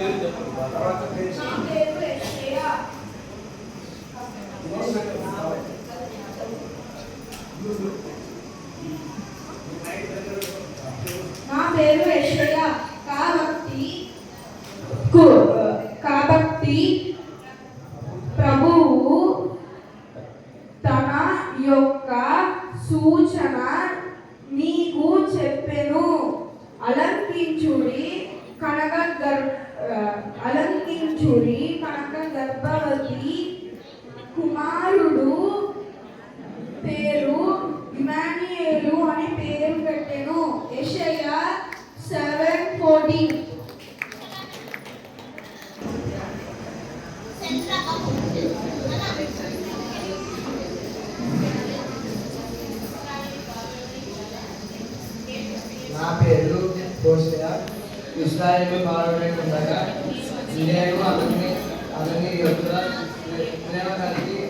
నా పేరు యెషయా. కాబట్టి ప్రభువు తన యొక్క సూచన నీకు చెప్పెను. అలంకించుడి కనక గర్భవతి కుమారుడు పేరు ఇమానుయేలు అని పేరు పెట్టెను. యెషయా 7:14. నా పేరు హోషేయ. ఇశ్రాయేలు పాల్గొనగా నేను అతని యొక్క ప్రేమ కలిగి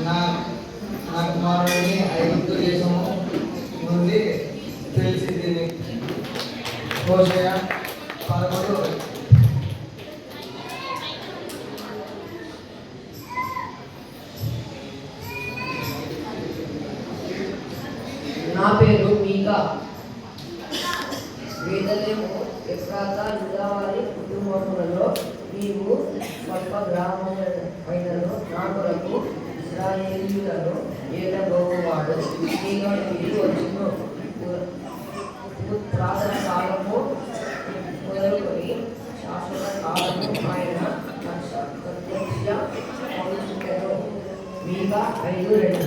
నా కుమారుడిని ఐగుప్తు దేశము నుండి తెలిసింది. హోషేయ 11. నా పేరు మీకా. బేతలేము ఎఫ్రాతా యూదావారి కుటుంబములలో నీవు స్వల్ప గ్రామమైనను నా కొరకు ఇశ్రాయేలీయులను ఏలబోవాడు. నీలో నుండి వచ్చును. పురాతన కాలము మొదలుకొని శాశ్వత కాలము ఆయన ప్రత్యక్ష మీకా 5:2.